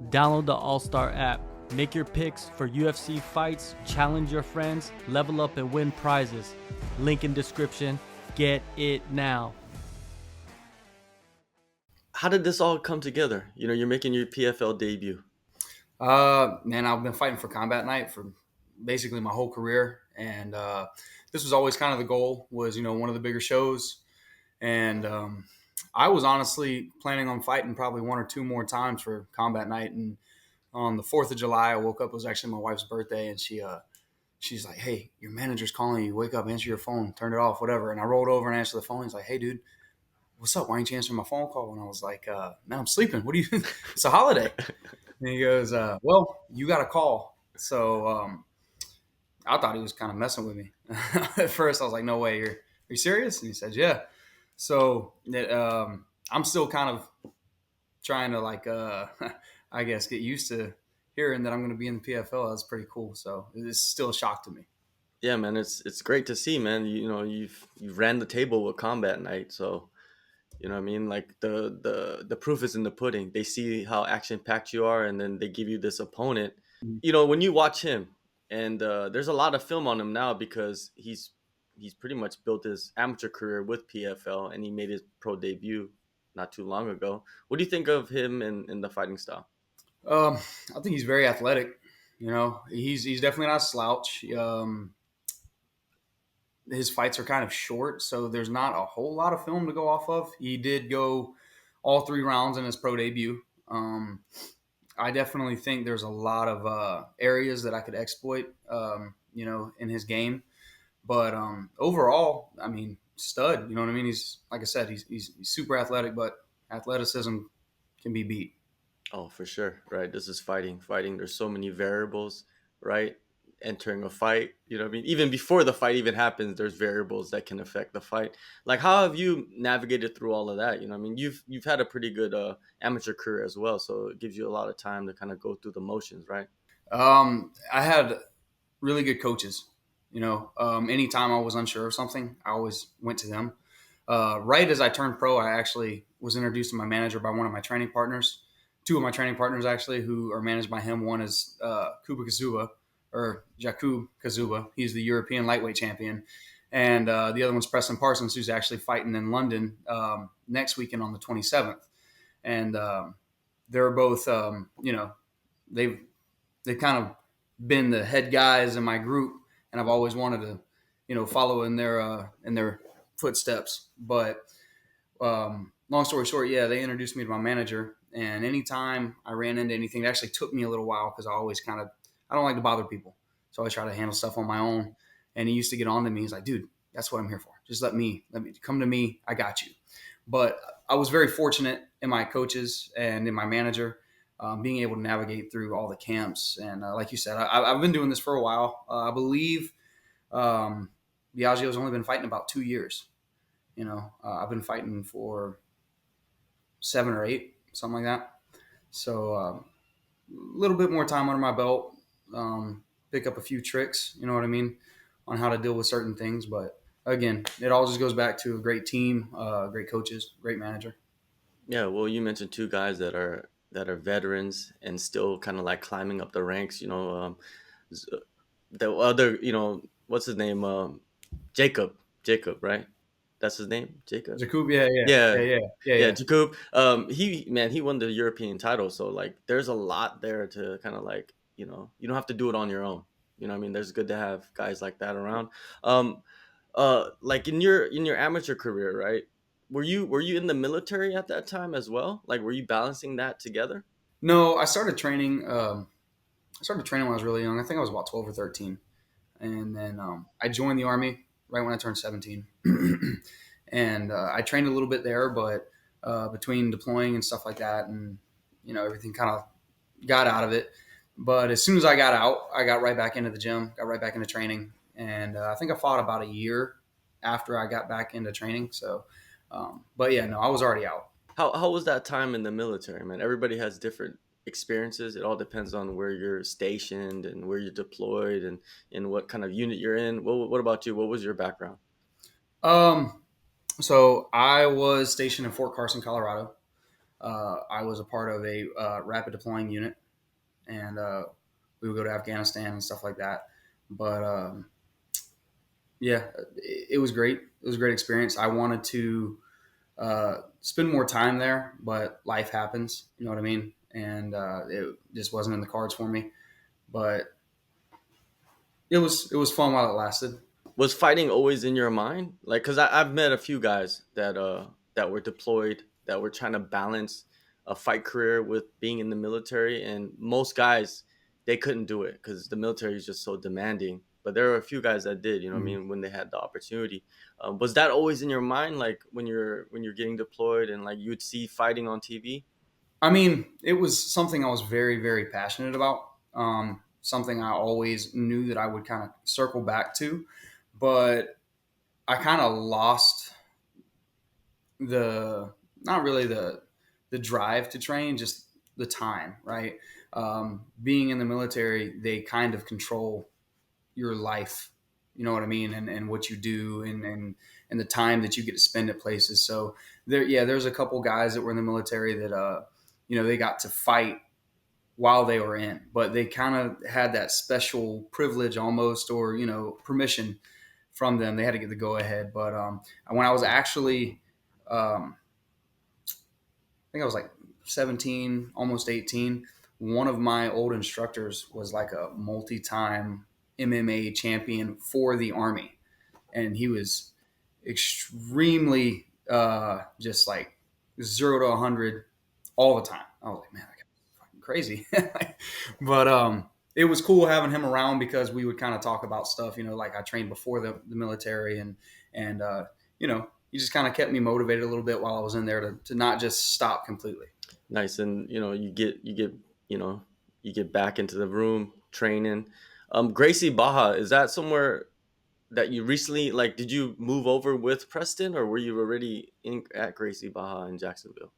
Download the AllStar app. Make your picks for UFC fights, challenge your friends, level up and win prizes. Link in description. Get it now. How did this all come together? You're making your PFL debut. Man, I've been fighting for Combat Night for basically my whole career, and this was always kind of the goal. Was one of the bigger shows, and I was honestly planning on fighting probably one or two more times for Combat Night. And on the 4th of July, I woke up. It was actually my wife's birthday, and she's like, "Hey, your manager's calling you. Wake up, answer your phone, turn it off, whatever." And I rolled over and answered the phone. He's like, "Hey, dude, what's up? Why ain't you answering my phone call?" And I was like, "Man, I'm sleeping. What do you? It's a holiday." And he goes, "Well, you got a call." So I thought he was kind of messing with me. At first, I was like, "No way, are you serious?" And he said, "Yeah." So I'm still kind of trying to I guess get used to hearing that I'm going to be in the PFL. That's pretty cool. So it's still a shock to me. Yeah, man, it's great to see, man. You've ran the table with Combat Night, so what I mean. Like the proof is in the pudding. They see how action packed you are, and then they give you this opponent. When you watch him, and there's a lot of film on him now because he's pretty much built his amateur career with PFL, and he made his pro debut not too long ago. What do you think of him in the fighting style? I think he's very athletic. He's definitely not a slouch. His fights are kind of short, so there's not a whole lot of film to go off of. He did go all 3 rounds in his pro debut. I definitely think there's a lot of areas that I could exploit, in his game. But overall, I mean, stud. You know what I mean? He's, like I said, he's super athletic, but athleticism can be beat. Oh, for sure. Right. This is fighting. Fighting. There's so many variables, right? Entering a fight, what I mean? Even before the fight even happens, there's variables that can affect the fight. Like, how have you navigated through all of that? I mean, you've had a pretty good amateur career as well, so it gives you a lot of time to kind of go through the motions, right? I had really good coaches. Anytime I was unsure of something, I always went to them. Right as I turned pro, I actually was introduced to my manager by one of my training partners. Two of my training partners, actually, who are managed by him. One is Kuba Kazuba, or Jakub Kazuba. He's the European lightweight champion. And the other one's Preston Parsons, who's actually fighting in London next weekend on the 27th. And they're both, they've kind of been the head guys in my group, and I've always wanted to, follow in their footsteps. But long story short, yeah, they introduced me to my manager, and anytime I ran into anything, it actually took me a little while because I don't like to bother people, so I try to handle stuff on my own. And he used to get on to me. He's like, "Dude, that's what I'm here for. Just let me come to me. I got you." But I was very fortunate in my coaches and in my manager, being able to navigate through all the camps. And like you said, I've been doing this for a while. I believe Biaggio's only been fighting about 2 years. I've been fighting for 7 or 8, something like that. So a little bit more time under my belt, pick up a few tricks, you know what I mean, on how to deal with certain things. But again, it all just goes back to a great team, great coaches, great manager. Yeah. Well, you mentioned two guys that are veterans and still kind of like climbing up the ranks. The other, what's his name? Jacob. Jacob, right? That's his name, Jacob. Jakub, yeah, yeah, yeah, Yeah, yeah, yeah, yeah, yeah. Jacob. He won the European title, so like, there's a lot there to kind of like, you don't have to do it on your own. What I mean? There's good to have guys like that around. Um, like in your amateur career, right? Were you in the military at that time as well? Like, were you balancing that together? No, I started training. I started training when I was really young. I think I was about 12 or 13, and then I joined the army right when I turned 17. And I trained a little bit there, but between deploying and stuff like that, and everything kind of got out of it. But as soon as I got out, I got right back into the gym, got right back into training, and I think I fought about a year after I got back into training. So, but yeah, no, I was already out. How was that time in the military, man? Everybody has different experiences. It all depends on where you're stationed and where you're deployed and what kind of unit you're in. What about you? What was your background? Um, so I was stationed in Fort Carson, Colorado. I was a part of a rapid deploying unit, and we would go to Afghanistan and stuff like that. But yeah, it was great. It was a great experience. I wanted to spend more time there, but life happens. You know what I mean? And it just wasn't in the cards for me. But it was fun while it lasted. Was fighting always in your mind? Like, cause I've met a few guys that were deployed that were trying to balance a fight career with being in the military, and most guys they couldn't do it because the military is just so demanding. But there were a few guys that did, you know what I Mhm. mean, when they had the opportunity. Was that always in your mind, like when you're getting deployed and like you'd see fighting on TV? I mean, it was something I was very, very passionate about. Something I always knew that I would kind of circle back to, but I kind of lost the not really the drive to train, just the time. Right, being in the military, they kind of control your life. You know what I mean, and what you do, and the time that you get to spend at places. So there's a couple guys that were in the military that they got to fight while they were in, but they kind of had that special privilege almost, or permission from them. They had to get the go ahead. But when I was actually, I think I was like 17, almost 18. One of my old instructors was like a multi-time MMA champion for the Army, and he was extremely just like 0 to 100 all the time. I was like, man, that guy's fucking crazy. But it was cool having him around because we would kind of talk about stuff, like I trained before the military, and he just kind of kept me motivated a little bit while I was in there to not just stop completely. Nice. And you know you get back into the room training. Gracie Baja, is that somewhere that you recently, like, did you move over with Preston, or were you already at Gracie Baja in Jacksonville?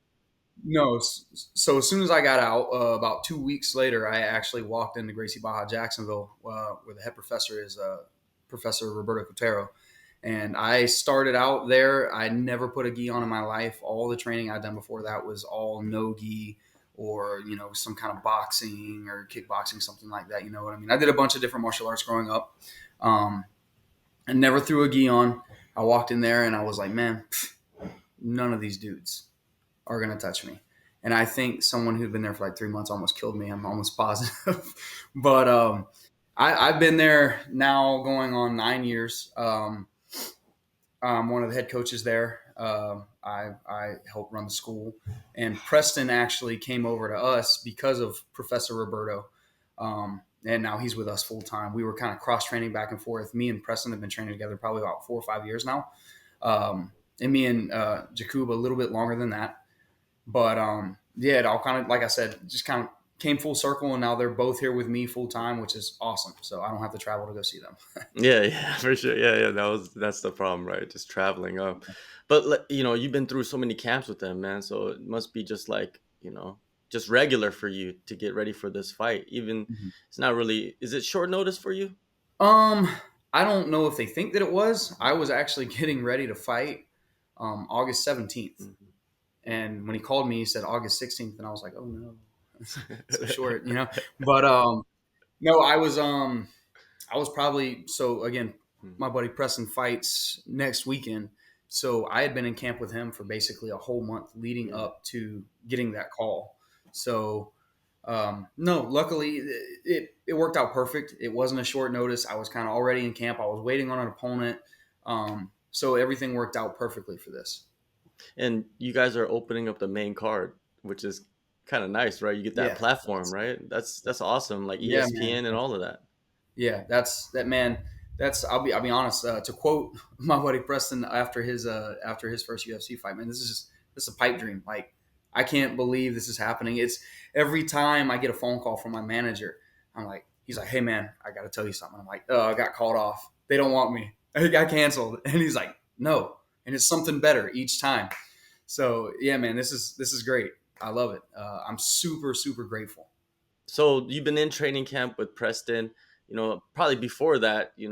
No, so as soon as I got out, about 2 weeks later, I actually walked into Gracie Barra Jacksonville, where the head professor is Professor Roberto Cotero. And I started out there. I never put a gi on in my life. All the training I'd done before that was all no gi, or some kind of boxing or kickboxing, something like that. You know what I mean? I did a bunch of different martial arts growing up. Um, I never threw a gi on. I walked in there and I was like, man, none of these dudes are going to touch me. And I think someone who'd been there for like 3 months almost killed me. I'm almost positive. But I've been there now going on 9 years. I'm one of the head coaches there. I help run the school. And Preston actually came over to us because of Professor Roberto. And now he's with us full time. We were kind of cross training back and forth. Me and Preston have been training together probably about 4 or 5 years now. And me and Jacob a little bit longer than that. But yeah, it all kind of, like I said, just kind of came full circle, and now they're both here with me full time, which is awesome. So I don't have to travel to go see them. Yeah, yeah, for sure. Yeah, yeah, that's the problem, right? Just traveling up. But you've been through so many camps with them, man. So it must be just like, just regular for you to get ready for this fight. Even Mhm. it's not really. Is it short notice for you? Um, I don't know if they think that it was. I was actually getting ready to fight August 17th. Mhm. And when he called me, he said August 16th, and I was like, oh no, so short. But no, I was probably, so again, my buddy Preston fights next weekend. So I had been in camp with him for basically a whole month leading Yeah. up to getting that call. So no, luckily it worked out perfect. It wasn't a short notice. I was kind of already in camp. I was waiting on an opponent. So everything worked out perfectly for this. And you guys are opening up the main card, which is kind of nice, right? You get that Yeah. platform, right? That's awesome, like Yeah, man. ESPN and all of that. Yeah, that's that man. That's I'll be honest. To quote my buddy Preston after his first UFC fight, man, this is a pipe dream. Like I can't believe this is happening. It's every time I get a phone call from my manager, he's like, hey man, I got to tell you something. I'm like, oh, I got called off. They don't want me. I got canceled. And he's like, no, and it's something better each time. So yeah, man, this is great. I love it. I'm super super grateful. So you've been in training camp with Preston. Probably before that, you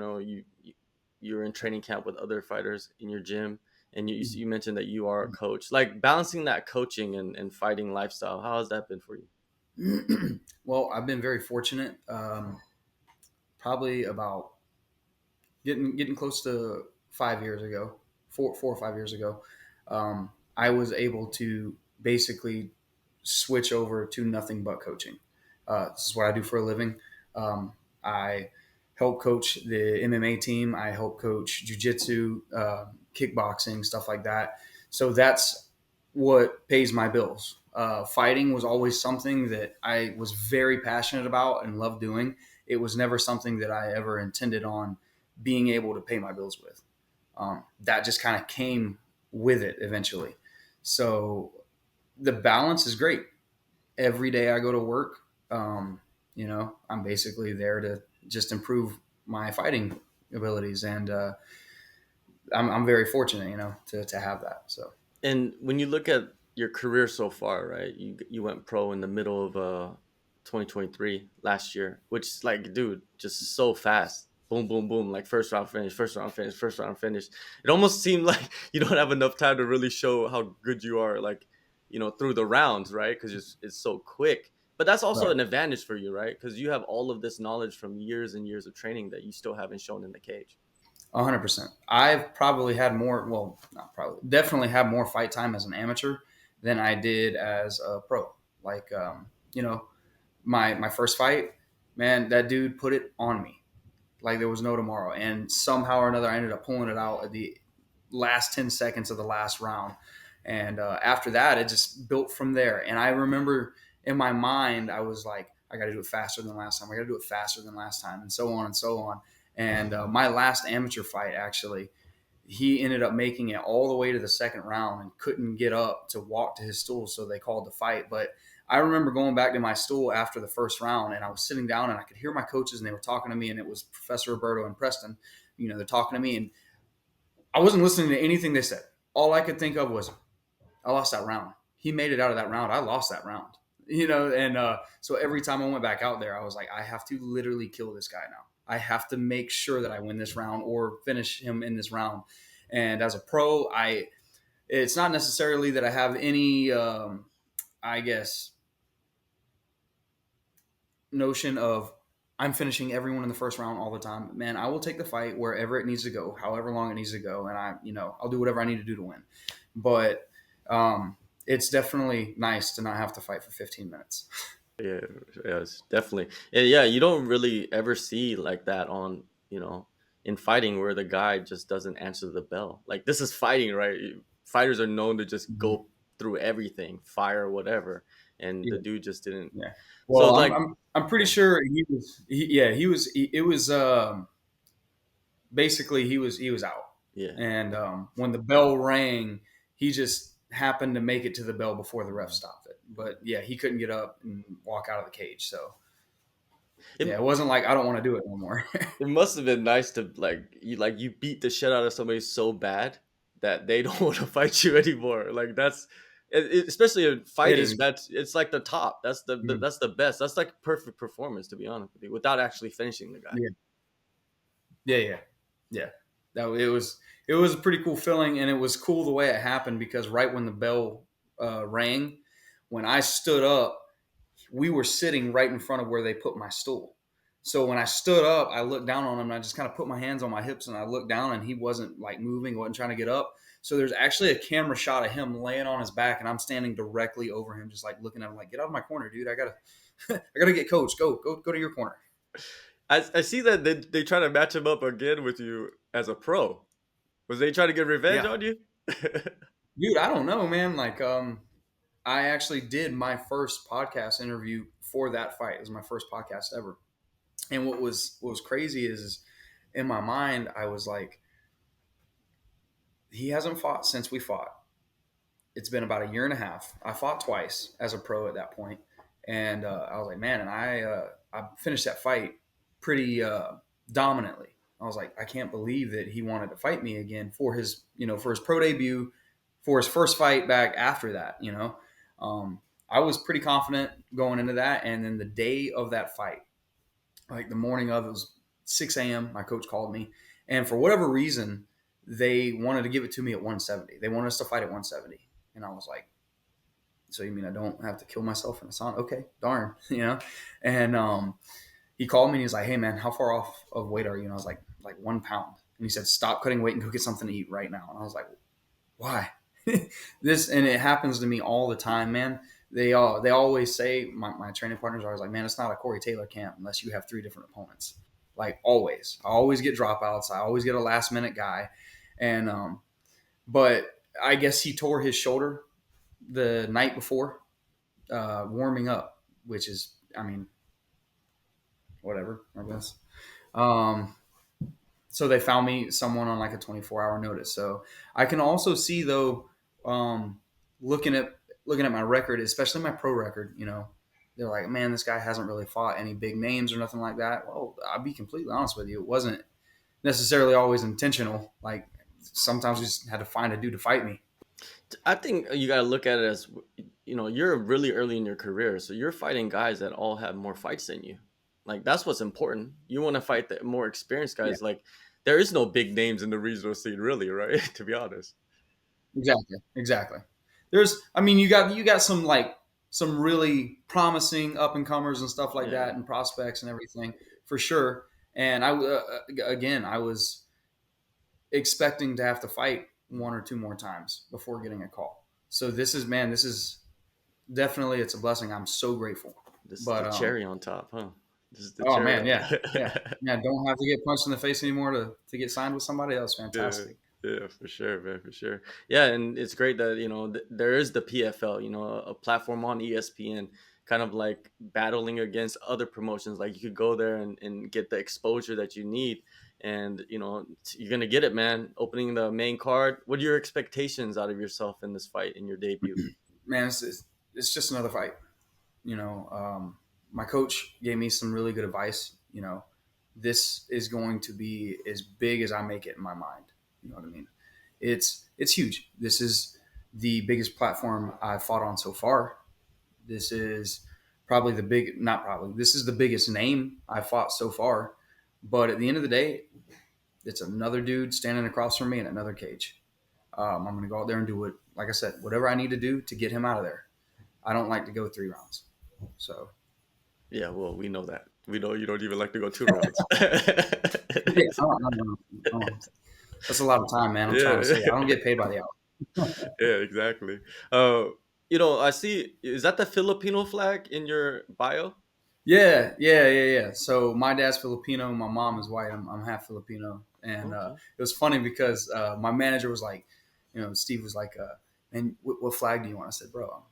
were in training camp with other fighters in your gym. And you mentioned that you are a coach. Like balancing that coaching and fighting lifestyle, how has that been for you? Well, I've been very fortunate. Probably about getting close to 5 years ago, 4 or 5 years ago, I was able to basically switch over to nothing but coaching. This is what I do for a living. I help coach the MMA team. I help coach jiu-jitsu, kickboxing, stuff like that. So that's what pays my bills. Fighting was always something that I was very passionate about and loved doing. It was never something that I ever intended on being able to pay my bills with. That just kind of came with it eventually. So the balance is great. Every day I go to work, I'm basically there to just improve my fighting abilities, and I'm very fortunate, to have that. So. And when you look at your career so far, right? You went pro in the middle of 2023 last year, which is like, dude, just so fast. Boom, boom, boom. Like first round finish, first round finish, first round finish. It almost seemed like you don't have enough time to really show how good you are, like, through the rounds, right? Because it's so quick. But that's also Right. an advantage for you, right? Because you have all of this knowledge from years and years of training that you still haven't shown in the cage. 100%. I've probably had more, well, not probably, definitely had more fight time as an amateur than I did as a pro. Like, my first fight, man, that dude put it on me like there was no tomorrow. And somehow or another, I ended up pulling it out at the last 10 seconds of the last round. And after that, it just built from there. And I remember in my mind, I was like, I got to do it faster than last time. I got to do it faster than last time, and so on and so on. And my last amateur fight, actually, he ended up making it all the way to the second round and couldn't get up to walk to his stool. So they called the fight. But I remember going back to my stool after the first round, and I was sitting down and I could hear my coaches and they were talking to me, and it was Professor Roberto and Preston. They're talking to me, and I wasn't listening to anything they said. All I could think of was, I lost that round. He made it out of that round. I lost that round. And so every time I went back out there, I was like, I have to literally kill this guy now. I have to make sure that I win this round or finish him in this round. And as a pro, it's not necessarily that I have any, I guess, notion of I'm finishing everyone in the first round all the time. Man, I will take the fight wherever it needs to go, however long it needs to go, and I'll do whatever I need to do to win. But it's definitely nice to not have to fight for 15 minutes. Yeah, yes, definitely. Yeah, you don't really ever see like that on, in fighting where the guy just doesn't answer the bell. Like this is fighting, right? Fighters are known to just Mhm. go through everything, fire, whatever. And Yeah. the dude just didn't. Yeah. So Well, like, I'm pretty yeah, sure it was basically he was out. yeah. And when the bell rang, he just happened to make it to the bell before the ref stopped it. But yeah, he couldn't get up and walk out of the cage. So It yeah, it wasn't like I don't want to do it no more. it must have been nice to you beat the shit out of somebody so bad that they don't want to fight you anymore. Like that's especially in It is. fighting. It's like the top. That's the best. That's like perfect performance, to be honest with you, without actually finishing the guy. Yeah. Yeah. That it was a pretty cool feeling, and it was cool the way it happened because right when the bell rang, when I stood up, we were sitting right in front of where they put my stool. So when I stood up, I looked down on him and I just kind of put my hands on my hips and I looked down and he wasn't like moving, wasn't trying to get up. So there's actually a camera shot of him laying on his back and I'm standing directly over him, just like looking at him like, get out of my corner, dude. I gotta get coached. Go to your corner. I see that they try to match him up again with you as a pro. Was they trying to get revenge Yeah. on you? Dude, I don't know, man. Like, I actually did my first podcast interview for that fight. It was my first podcast ever. And what was crazy is in my mind, I was like, he hasn't fought since we fought. It's been about a year and a half. I fought twice as a pro at that point. And I was like, man, and I finished that fight pretty dominantly. I was like, I can't believe that he wanted to fight me again for his, for his pro debut, for his first fight back after that. I was pretty confident going into that. And then the day of that fight, like the morning of, it was 6 a.m. My coach called me. And for whatever reason, they wanted to give it to me at 170. They wanted us to fight at 170. And I was like, so you mean I don't have to kill myself in a sauna? Okay, darn, And he called me and he's like, hey man, how far off of weight are you? And I was like 1 pound. And he said, stop cutting weight and go get something to eat right now. And I was like, why? And it happens to me all the time, man. They always say, my training partners are always like, man, it's not a Korey Taylor camp unless you have 3 different opponents. Like always. I always get dropouts. I always get a last minute guy. And but I guess he tore his shoulder the night before warming up, which is, I mean, whatever, I guess. So they found me someone on like a 24-hour notice. So I can also see though, looking at my record, especially my pro record, they're like, man, this guy hasn't really fought any big names or nothing like that. Well, I'll be completely honest with you. It wasn't necessarily always intentional. Like sometimes we just had to find a dude to fight me. I think you got to look at it as, you're really early in your career. So you're fighting guys that all have more fights than you. Like, that's what's important. You want to fight the more experienced guys. Yeah. Like, there is no big names in the regional scene, really, right? To be honest. Exactly. You got some really promising up and comers and stuff like that, and prospects and everything for sure. And I was expecting to have to fight 1 or 2 more times before getting a call. So this is definitely, it's a blessing. I'm so grateful. This is the cherry on top, huh? This is the cherry man, yeah. Don't have to get punched in the face anymore to get signed with somebody else. Fantastic. Yeah, for sure, man, for sure. Yeah, and it's great that, there is the PFL, a platform on ESPN, kind of like battling against other promotions. Like you could go there and get the exposure that you need. And, you're going to get it, man. Opening the main card. What are your expectations out of yourself in this fight, in your debut? Man, it's just another fight. My coach gave me some really good advice. This is going to be as big as I make it in my mind. You know what I mean? It's huge. This is the biggest platform I've fought on so far. This is this is the biggest name I've fought so far. But at the end of the day, it's another dude standing across from me in another cage. I'm going to go out there and do it. Like I said, whatever I need to do to get him out of there. I don't like to go 3 rounds. So. Yeah, well, we know that. We know you don't even like to go 2 rounds. That's a lot of time, man. I'm trying to say. I don't get paid by the hour. Yeah, exactly. I see. Is that the Filipino flag in your bio? Yeah. So my dad's Filipino, my mom is white. I'm half Filipino, and it was funny because my manager was like, Steve was like, "Man, what flag do you want?" I said, "Bro, I'm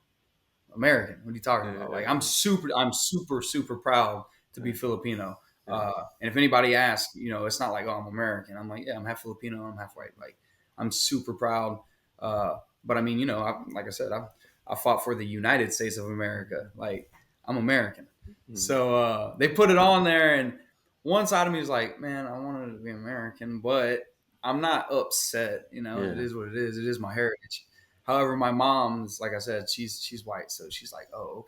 American. What are you talking about?" Like, I'm super proud to be Filipino. And if anybody asks, it's not like, oh, I'm American. I'm like, yeah, I'm half Filipino, I'm half white. Like, I'm super proud. But I mean, like I said, I fought for the United States of America. Like, I'm American. Mm-hmm. So they put it on there, and one side of me is like, man, I wanted to be American, but I'm not upset. It is what it is. It is my heritage. However, my mom's, like I said, she's white, so she's like, oh,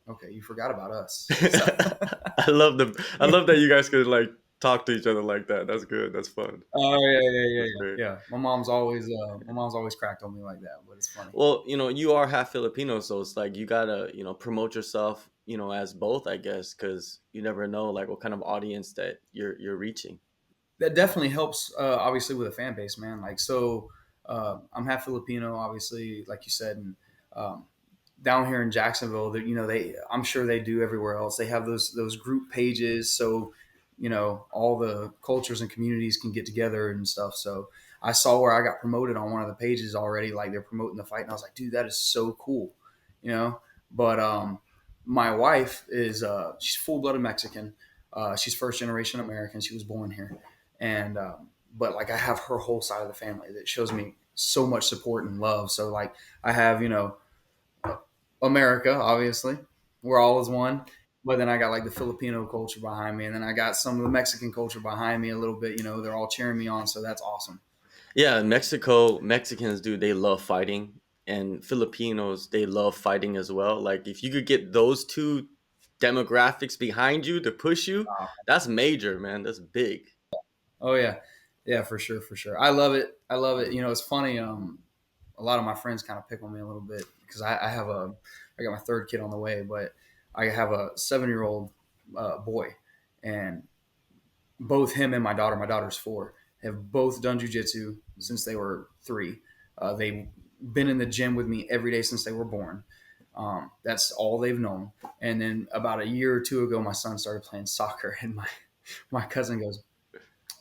okay, you forgot about us. So. I love that you guys could like talk to each other like that. That's good. That's fun. Oh yeah. My mom's always cracked on me like that, but it's funny. Well, you are half Filipino, so it's like you gotta promote yourself as both, I guess, because you never know like what kind of audience that you're reaching. That definitely helps, obviously, with a fan base, man. Like, so I'm half Filipino, obviously, like you said, and down here in Jacksonville, that I'm sure they do everywhere else. They have those group pages, so all the cultures and communities can get together and stuff. So I saw where I got promoted on one of the pages already, like they're promoting the fight, and I was like, dude, that is so cool, But my wife is she's full-blooded Mexican. She's first generation American. She was born here, and but like I have her whole side of the family that shows me so much support and love. So like I have America, obviously, we're all as one. But then I got like the Filipino culture behind me, and then I got some of the Mexican culture behind me a little bit. They're all cheering me on, so that's awesome. Yeah, Mexicans, dude, they love fighting, and Filipinos, they love fighting as well. Like if you could get those 2 demographics behind you to push you, that's major, man. That's big. Oh yeah, Yeah, for sure, for sure. I love it. I love it. You know, it's funny. A lot of my friends kind of pick on me a little bit because I got my third kid on the way, but I have a 7-year-old boy, and both him and my daughter's 4, have both done jujitsu since they were 3. They've been in the gym with me every day since they were born. That's all they've known. And then about a year or 2 ago, my son started playing soccer, and my cousin goes,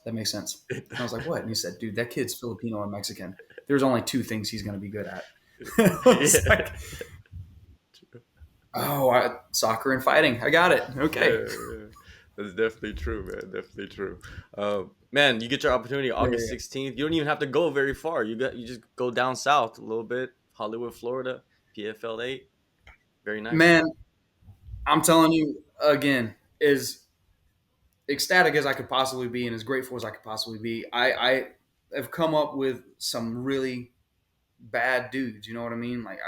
"That makes sense." And I was like, "What?" And he said, "Dude, that kid's Filipino and Mexican. There's only 2 things he's going to be good at." I was Yeah. like, "Oh, soccer and fighting. I got it. Okay." Yeah. That's definitely true, man. Definitely true. Man, you get your opportunity August Yeah. 16th. You don't even have to go very far. You just go down south a little bit, Hollywood, Florida, PFL 8. Very nice. Man, I'm telling you again, as ecstatic as I could possibly be and as grateful as I could possibly be, I have come up with some really bad dudes. You know what I mean? Like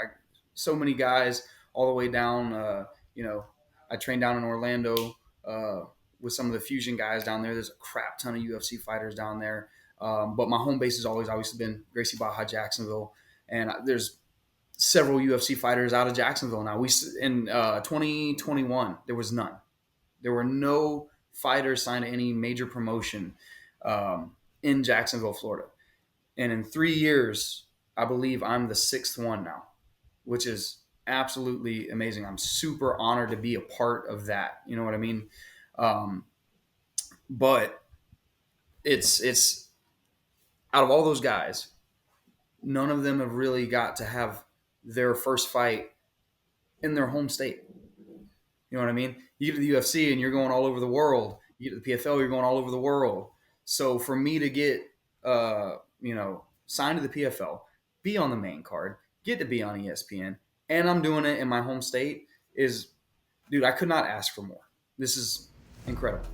so many guys all the way down. You know, I trained down in Orlando uh, with some of the fusion guys down there. There's a crap ton of UFC fighters down there. But my home base has always obviously been Gracie Barra Jacksonville, and there's several UFC fighters out of Jacksonville now. We in 2021 there was none. There were no fighters signed to any major promotion in Jacksonville, Florida. And in 3 years, I believe I'm the 6th one now, which is absolutely amazing. I'm super honored to be a part of that. You know what I mean? Um, but it's out of all those guys, none of them have really got to have their first fight in their home state. You know what I mean? You get to the UFC and you're going all over the world. You get to the PFL, you're going all over the world. So for me to get, signed to the PFL, be on the main card, get to be on ESPN, and I'm doing it in my home state is, dude, I could not ask for more. This is incredible.